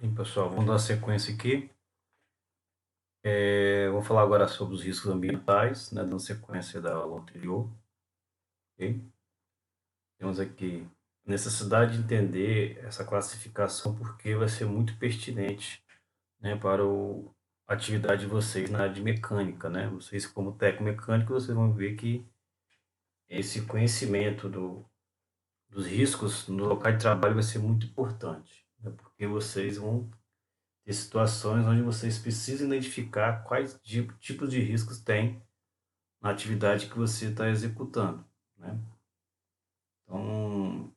Bem, pessoal, vamos dar sequência aqui. Vou falar agora sobre os riscos ambientais, né, dando sequência da aula anterior. Ok? Temos aqui necessidade de entender essa classificação porque vai ser muito pertinente, né, para a atividade de vocês na área de mecânica, né? Vocês, como tecnomecânicos, vocês vão ver que esse conhecimento dos riscos no local de trabalho vai ser muito importante, né, porque vocês vão ter situações onde vocês precisam identificar quais tipos de riscos tem na atividade que você está executando, né? Então,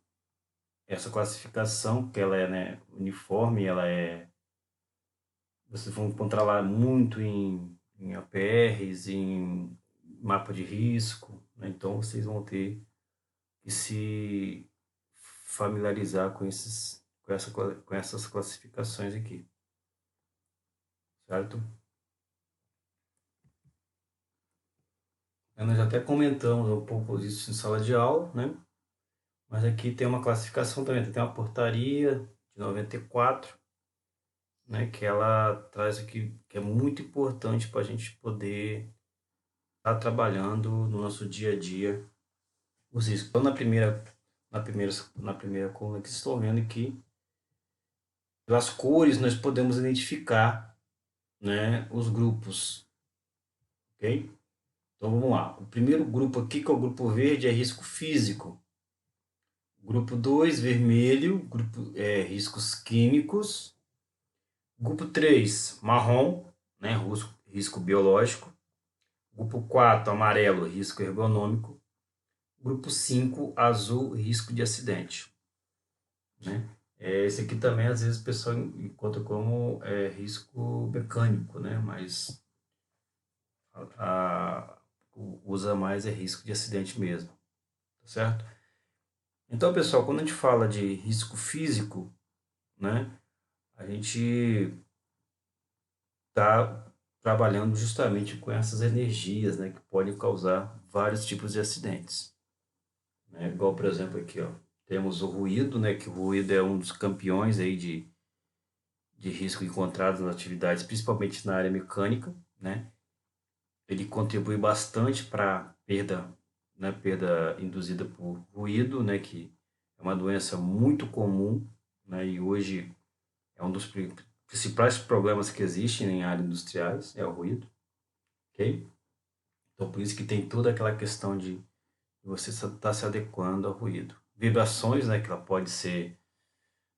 essa classificação, que ela é, né, uniforme, vocês vão encontrar lá muito em APRs, em mapa de risco, né? Então, vocês vão ter que se familiarizar com essas classificações aqui, certo? Nós até comentamos um pouco disso em sala de aula, né? Mas aqui tem uma classificação também, tem uma portaria de 94, né, que ela traz aqui, que é muito importante para a gente poder estar trabalhando no nosso dia a dia os riscos. Então, na primeira coluna que vocês estão vendo aqui, pelas cores nós podemos identificar, né, os grupos, ok? Então vamos lá. O primeiro grupo aqui, que é o grupo verde, é risco físico. Grupo 2 vermelho, riscos químicos. Grupo 3 marrom, né, risco biológico. Grupo 4 amarelo, risco ergonômico. Grupo 5 azul, risco de acidente. Né? Esse aqui também, às vezes, o pessoal encontra como risco mecânico, né? Mas usa mais risco de acidente mesmo, tá certo? Então, pessoal, quando a gente fala de risco físico, né, a gente está trabalhando justamente com essas energias, né, que podem causar vários tipos de acidentes. Né? Igual, por exemplo, aqui, ó, temos o ruído, né, que o ruído é um dos campeões aí de risco encontrados nas atividades, principalmente na área mecânica, né? Ele contribui bastante para perda, né, perda induzida por ruído, né, que é uma doença muito comum, né, e hoje é um dos principais problemas que existem em áreas industriais, é o ruído, ok? Então, por isso que tem toda aquela questão de você estar se adequando ao ruído. Vibrações, né, que ela pode ser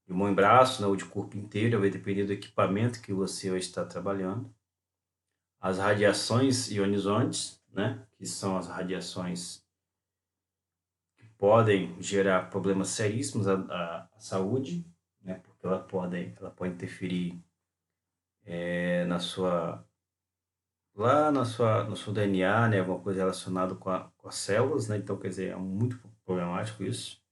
de mão e braço, né, ou de corpo inteiro, vai depender do equipamento que você vai estar trabalhando. As radiações ionizantes, né, que são as radiações que podem gerar problemas seríssimos à saúde, né, porque ela pode interferir na sua no seu DNA, né, alguma coisa relacionada com as células, né, então quer dizer, é muito problemático isso,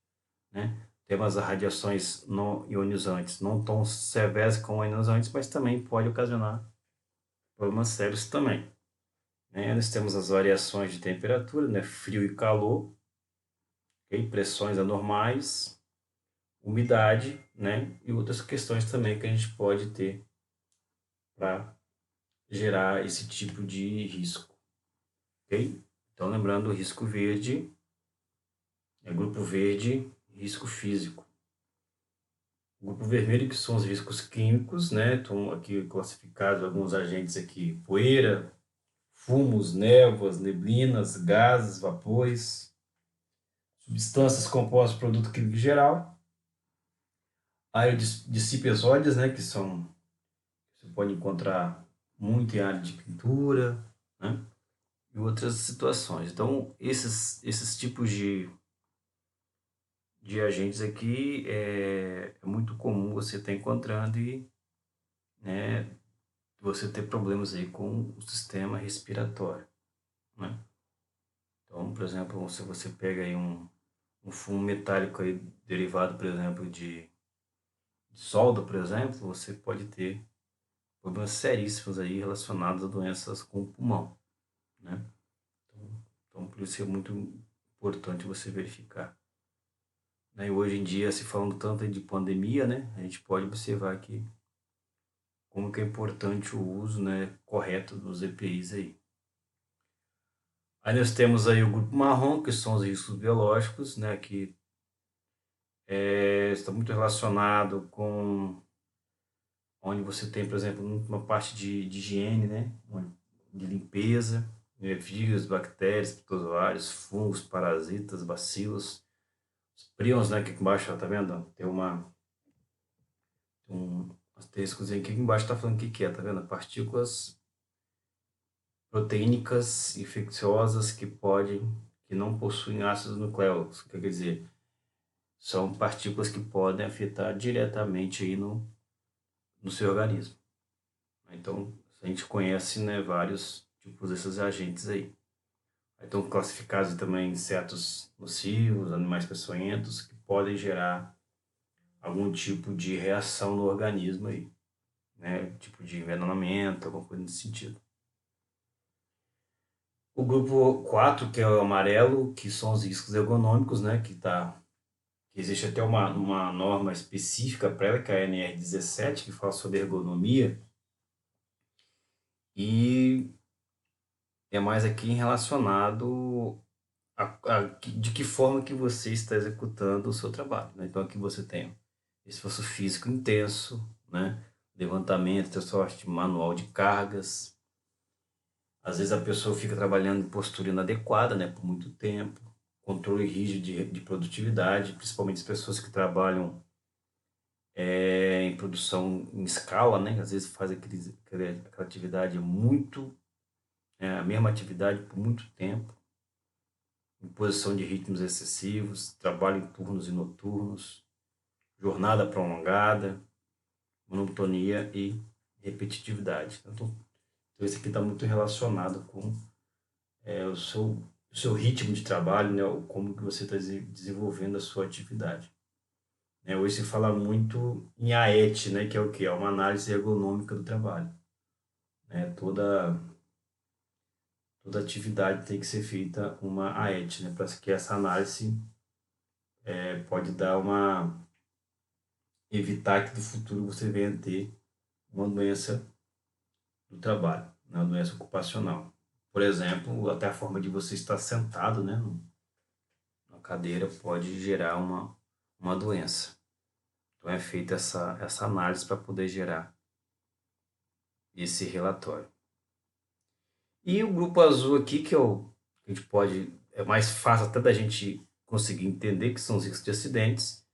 né. Temos as radiações não ionizantes, não tão severas como ionizantes, mas também pode ocasionar problemas sérios também. Né? Nós temos as variações de temperatura, né? Frio e calor, okay? Pressões anormais, umidade, né? E outras questões também que a gente pode ter para gerar esse tipo de risco, ok? Então, lembrando, o risco verde grupo verde, risco físico. Grupo vermelho, que são os riscos químicos, né? Estão aqui classificados alguns agentes aqui: poeira, fumos, névoas, neblinas, gases, vapores, substâncias compostas de produto químico geral, aerodissípeis, né, que você pode encontrar muito em área de pintura, né, e outras situações. Então, esses tipos de agentes aqui é muito comum você estar encontrando e, né, você ter problemas aí com o sistema respiratório, né? Então, por exemplo, se você pega aí um fumo metálico aí derivado, por exemplo, de solda, por exemplo, você pode ter problemas seríssimos aí relacionados a doenças com o pulmão, né? Então, por isso é muito importante você verificar. Né? E hoje em dia, se falando tanto de pandemia, né, a gente pode observar que como que é importante o uso, né, correto dos EPIs aí. Aí nós temos aí o grupo marrom, que são os riscos biológicos, né, que está muito relacionado com onde você tem, por exemplo, uma parte de higiene, né, de limpeza, vírus, bactérias, protozoários, fungos, parasitas, bacilos, os prions, né, que aqui embaixo, ó, tá vendo? Tem um asterisco aqui embaixo, tá falando o que que é, tá vendo? Partículas proteínicas infecciosas que não possuem ácidos nucleicos, quer dizer, são partículas que podem afetar diretamente aí no seu organismo. Então, a gente conhece, né, vários tipos desses agentes aí. Então, classificados também insetos nocivos, animais peçonhentos, que podem gerar algum tipo de reação no organismo aí, né, tipo de envenenamento, alguma coisa nesse sentido. O grupo 4 que é o amarelo, que são os riscos ergonômicos, né, que existe até uma norma específica para ela, que é a NR17, que fala sobre ergonomia, e é mais aqui relacionado de que forma que você está executando o seu trabalho, né? Então aqui você tem esforço físico intenso, né? Levantamento, transporte manual de cargas. Às vezes a pessoa fica trabalhando em postura inadequada, né? Por muito tempo. Controle rígido de produtividade, principalmente as pessoas que trabalham em produção em escala, né? Às vezes faz aquela atividade a mesma atividade por muito tempo, imposição de ritmos excessivos, trabalho em turnos e noturnos, jornada prolongada, monotonia e repetitividade. Então esse aqui está muito relacionado com o seu ritmo de trabalho, né? Como que você está desenvolvendo a sua atividade. Né? Hoje se fala muito em AET, né? Que é o quê? É uma análise ergonômica do trabalho. Né? Toda atividade tem que ser feita uma AET, né? Para que essa análise pode dar evitar que no futuro você venha a ter uma doença do trabalho, né? Uma doença ocupacional. Por exemplo, até a forma de você estar sentado, né? Na cadeira pode gerar uma doença. Então é feita essa análise para poder gerar esse relatório. E o grupo azul aqui, a gente pode, é mais fácil até da gente conseguir entender que são os riscos de acidentes,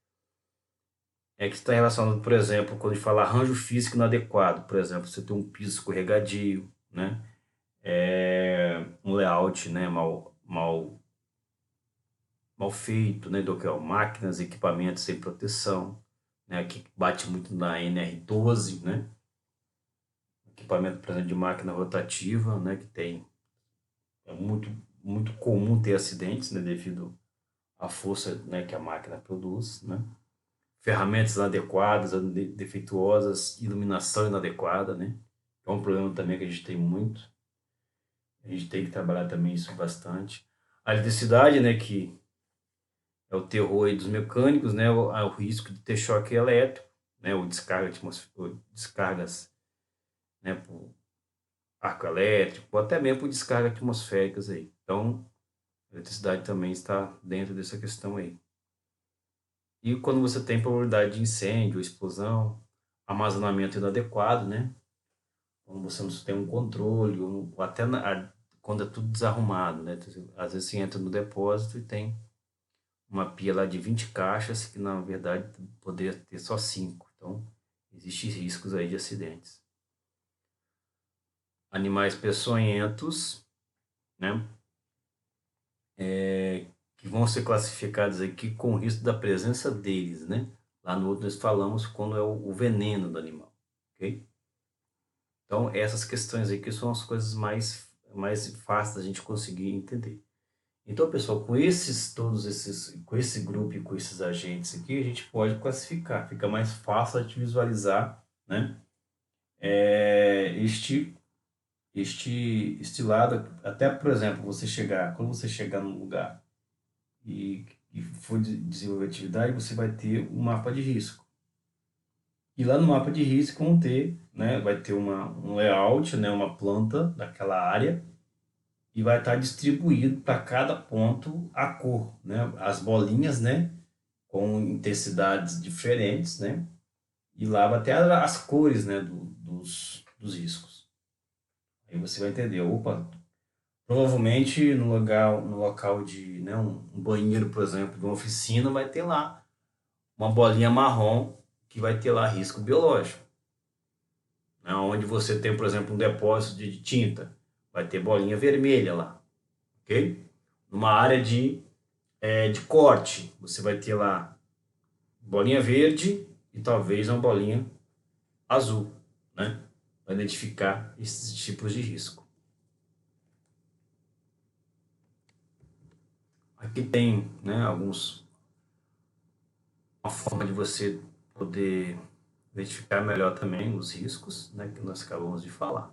que está relacionado, por exemplo, quando a gente fala arranjo físico inadequado, por exemplo, você tem um piso escorregadio, né? Um layout, né, mal feito, né, do que é, máquinas, equipamentos sem proteção, né, que bate muito na NR12, né? Equipamento, por exemplo, de máquina rotativa, né, que é muito comum ter acidentes, né, devido à força, né, que a máquina produz, né? Ferramentas inadequadas, defeituosas, iluminação inadequada, né? É um problema também que a gente tem muito. A gente tem que trabalhar também isso bastante. A eletricidade, né, que é o terror aí dos mecânicos, né, o risco de ter choque elétrico, né, descargas, né, por arco elétrico, ou até mesmo por descargas atmosféricas aí. Então, a eletricidade também está dentro dessa questão aí. E quando você tem probabilidade de incêndio, explosão, armazenamento inadequado, né? Quando você não tem um controle, ou até quando é tudo desarrumado, né? Às vezes você entra no depósito e tem uma pia lá de 20 caixas, que na verdade poderia ter só 5. Então, existem riscos aí de acidentes. Animais peçonhentos, né? Que vão ser classificados aqui com o risco da presença deles, né? Lá no outro nós falamos quando é o veneno do animal, ok? Então, essas questões aqui são as coisas mais fáceis da gente conseguir entender. Então, pessoal, com esse grupo e com esses agentes aqui, a gente pode classificar. Fica mais fácil de visualizar, né? Este lado, até, por exemplo, quando você chegar num lugar e for desenvolver atividade, você vai ter um mapa de risco. E lá no mapa de risco vão ter, né, vai ter um layout, né, uma planta daquela área e vai estar distribuído para cada ponto a cor, né, as bolinhas, né, com intensidades diferentes, né, e lá vai ter as cores, né, dos riscos. Aí você vai entender, opa, provavelmente no local de, né, um banheiro, por exemplo, de uma oficina, vai ter lá uma bolinha marrom que vai ter lá risco biológico. Né? Onde você tem, por exemplo, um depósito de tinta, vai ter bolinha vermelha lá, ok? Numa área de corte, você vai ter lá bolinha verde e talvez uma bolinha azul, né? Para identificar esses tipos de risco. Aqui tem, né, uma forma de você poder identificar melhor também os riscos, né, que nós acabamos de falar,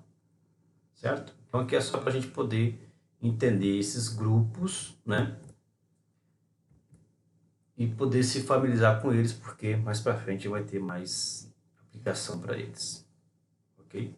certo? Então aqui é só para a gente poder entender esses grupos, né, e poder se familiarizar com eles, porque mais para frente vai ter mais aplicação para eles, ok?